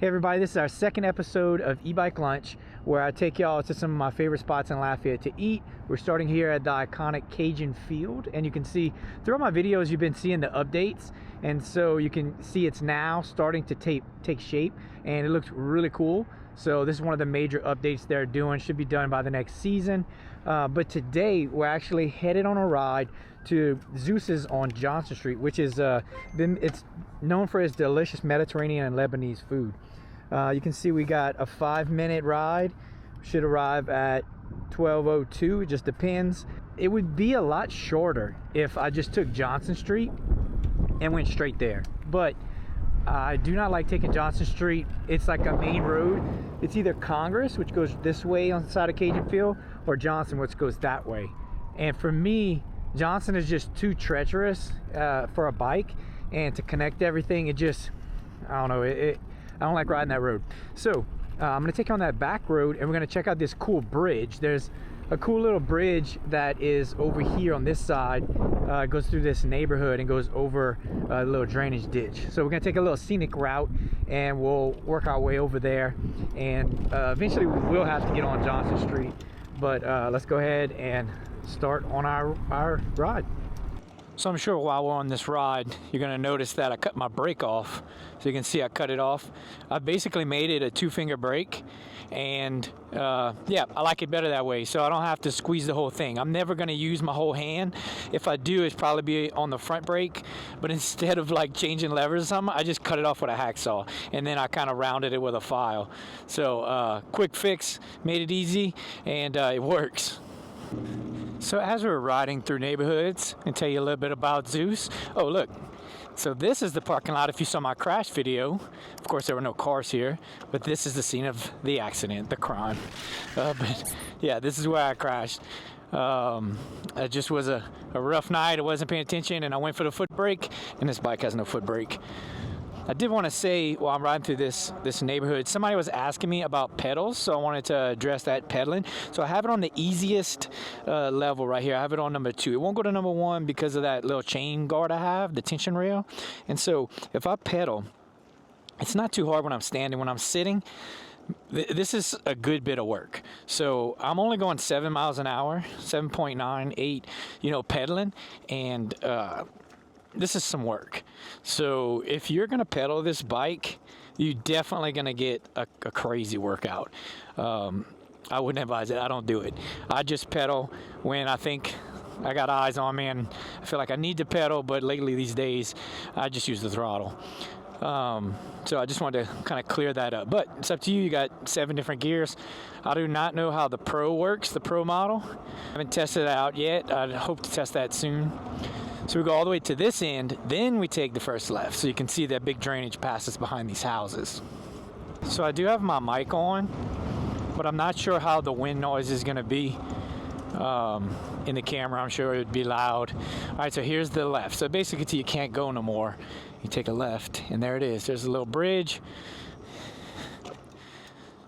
Hey everybody, this is our second episode of E-Bike Lunch, where I take y'all to some of my favorite spots in Lafayette to eat. We're starting here at the iconic Cajun Field, and you can see throughout my videos you've been seeing the updates, and so you can see it's now starting to take shape, and it looks really cool. So this is one of the major updates they're doing. Should be done by the next season. But today we're actually headed on a ride to Zeus's on Johnston Street, which is it's known for its delicious Mediterranean and Lebanese food. You can see we got a 5-minute ride. Should arrive at 12:02. It just depends. It would be a lot shorter if I just took Johnston Street and went straight there, but I do not like taking Johnston Street. It's like a main road. It's either Congress, which goes this way on the side of Cajun Field, or Johnston, which goes that way. And for me, Johnston is just too treacherous for a bike, and to connect everything, it just, I don't know, I don't like riding that road. So I'm gonna take you on that back road, and we're gonna check out this cool bridge. There's a cool little bridge that is over here on this side. It goes through this neighborhood and goes over a little drainage ditch. So we're gonna take a little scenic route, and we'll work our way over there, and eventually we will have to get on Johnston Street. But let's go ahead and start on our ride. So I'm sure while we're on this ride, you're gonna notice that I cut my brake off. So you can see I cut it off. I basically made it a 2-finger brake, and yeah, I like it better that way, so I don't have to squeeze the whole thing. I'm never gonna use my whole hand. If I do, it's probably be on the front brake, but instead of like changing levers or something, I just cut it off with a hacksaw, and then I kind of rounded it with a file. So quick fix, made it easy, and it works. So as we're riding through neighborhoods, and tell you a little bit about Zeus. Oh look, so this is the parking lot. If you saw my crash video, of course there were no cars here, but this is the scene of the accident, the crime. But yeah, this is where I crashed. It just was a rough night. I wasn't paying attention, and I went for the foot brake, and this bike has no foot brake. I did want to say, while I'm riding through this neighborhood, somebody was asking me about pedals, so I wanted to address that pedaling. So I have it on the easiest level right here. I have it on number 2. It won't go to number 1 because of that little chain guard I have, the tension rail. And so if I pedal, it's not too hard when I'm standing. When I'm sitting, this is a good bit of work. So I'm only going 7 miles an hour, 7.98, pedaling, and this is some work. So if you're gonna pedal this bike, you're definitely gonna get a crazy workout. I wouldn't advise it. I don't do it. I just pedal when I think I got eyes on me and I feel like I need to pedal, but lately these days I just use the throttle. So I just wanted to kind of clear that up, but it's up to you. You got 7 different gears. I do not know how the Pro works, the Pro model. I haven't tested it out yet. I hope to test that soon. So we go all the way to this end, then we take the first left. So you can see that big drainage passes behind these houses. So I do have my mic on, but I'm not sure how the wind noise is gonna be in the camera. I'm sure it would be loud. All right, so here's the left. So basically you can't go no more. You take a left, and there it is. There's a little bridge. It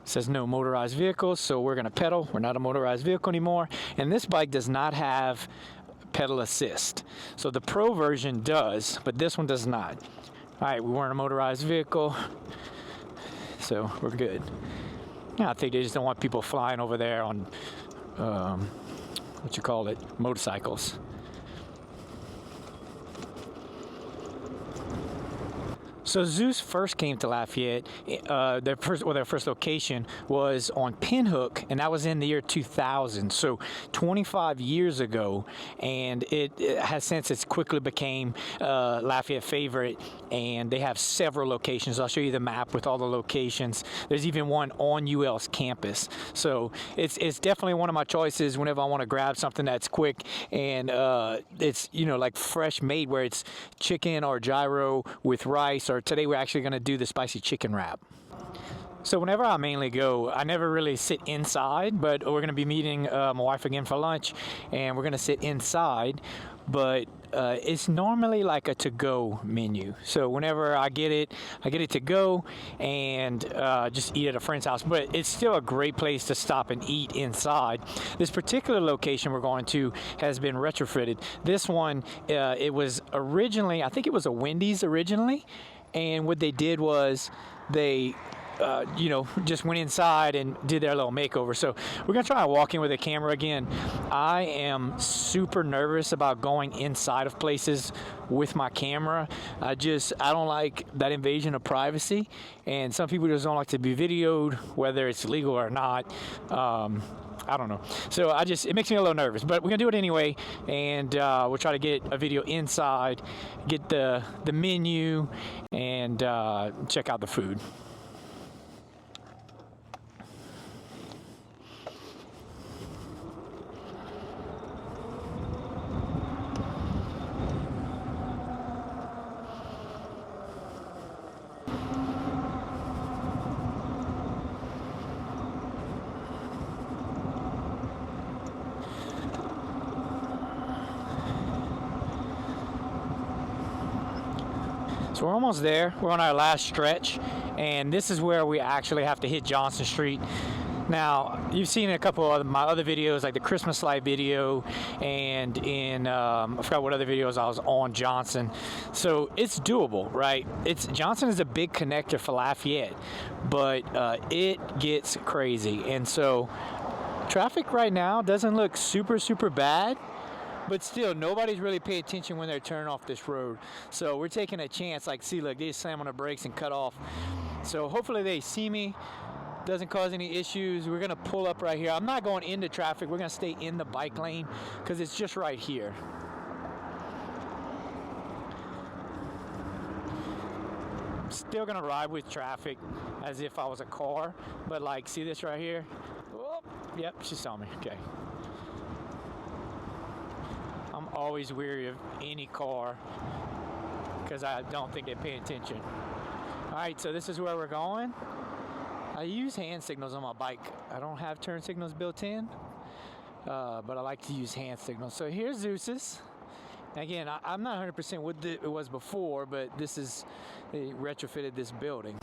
says no motorized vehicles, so we're gonna pedal. We're not a motorized vehicle anymore. And this bike does not have pedal assist. So the Pro version does, but this one does not. All right, we weren't a motorized vehicle, so we're good. Yeah, I think they just don't want people flying over there on, motorcycles. So Zeus first came to Lafayette. Their first location was on Pinhook, and that was in the year 2000. So 25 years ago, and it has since it's quickly became Lafayette favorite. And they have several locations. I'll show you the map with all the locations. There's even one on UL's campus. So it's definitely one of my choices whenever I want to grab something that's quick and it's like fresh made, where it's chicken or gyro with rice. Or today we're actually going to do the spicy chicken wrap. So whenever I mainly go, I never really sit inside, but we're going to be meeting my wife again for lunch, and we're going to sit inside, but it's normally like a to-go menu. So whenever I get it to go, and just eat at a friend's house. But it's still a great place to stop and eat inside. This particular location we're going to has been retrofitted. This one, it was originally, I think it was a Wendy's originally, and what they did was they you know, just went inside and did their little makeover. So we're gonna try and walk in with a camera again. I am super nervous about going inside of places with my camera. I don't like that invasion of privacy, and some people just don't like to be videoed, whether it's legal or not. I don't know. So it makes me a little nervous, but we're gonna do it anyway, and we'll try to get a video inside, get the menu, and check out the food. So we're almost there. We're on our last stretch, and this is where we actually have to hit Johnston Street. Now, you've seen a couple of my other videos, like the Christmas light video, and in I forgot what other videos I was on Johnston. So it's doable, right? Johnston is a big connector for Lafayette, but it gets crazy, and so traffic right now doesn't look super bad. But still, nobody's really paying attention when they're turning off this road. So we're taking a chance. Like, see, look, they just slam on the brakes and cut off. So hopefully they see me. Doesn't cause any issues. We're gonna pull up right here. I'm not going into traffic. We're gonna stay in the bike lane because it's just right here. Still gonna ride with traffic as if I was a car. But like, see this right here? Oh, yep, she saw me. Okay. I'm always weary of any car because I don't think they're paying attention. All right, so this is where we're going. I use hand signals on my bike. I don't have turn signals built in, but I like to use hand signals. So here's Zeus's. Again, I'm not 100% what it was before, but they retrofitted this building.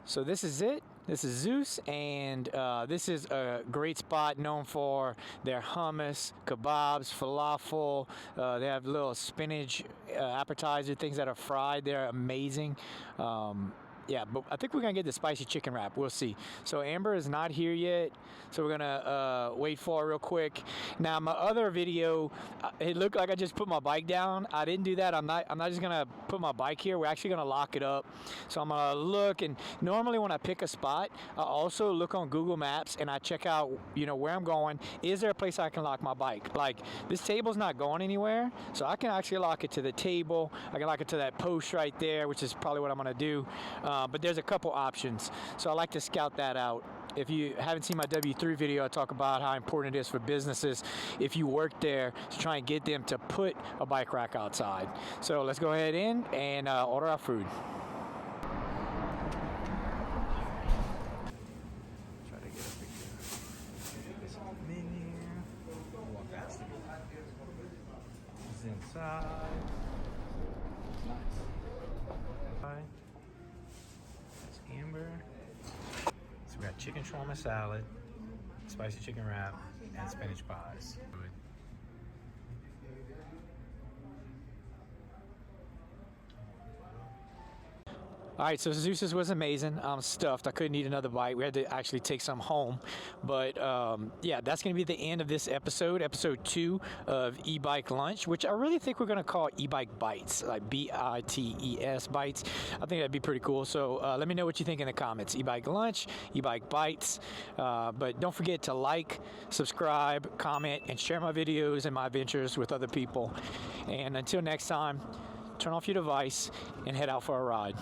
So this is it. This is Zeus, and this is a great spot known for their hummus, kebabs, falafel. They have little spinach appetizer things that are fried. They're amazing. Yeah, but I think we're gonna get the spicy chicken wrap. We'll see. So Amber is not here yet, so we're gonna wait for her real quick. Now my other video, it looked like I just put my bike down. I didn't do that. I'm not just gonna put my bike here. We're actually gonna lock it up. So I'm gonna look, and normally when I pick a spot, I also look on Google Maps and I check out, you know, where I'm going. Is there a place I can lock my bike? Like, this table's not going anywhere, so I can actually lock it to the table. I can lock it to that post right there, which is probably what I'm gonna do. But there's a couple options, so I like to scout that out. If you haven't seen my W3 video, I talk about how important it is for businesses, if you work there, to try and get them to put a bike rack outside. So let's go ahead in and order our food. Try to get a picture. This menu. Walk past it. It's inside. Nice. Amber. So we got chicken shawarma salad, spicy chicken wrap, and spinach pies. All right, so Zeus's was amazing. I'm stuffed. I couldn't eat another bite. We had to actually take some home. But yeah, that's going to be the end of this episode 2 of E-Bike Lunch, which I really think we're going to call E-Bike Bites, like B-I-T-E-S Bites. I think that'd be pretty cool. So let me know what you think in the comments. E-Bike Lunch, E-Bike Bites. But don't forget to like, subscribe, comment, and share my videos and my adventures with other people. And until next time, turn off your device and head out for a ride.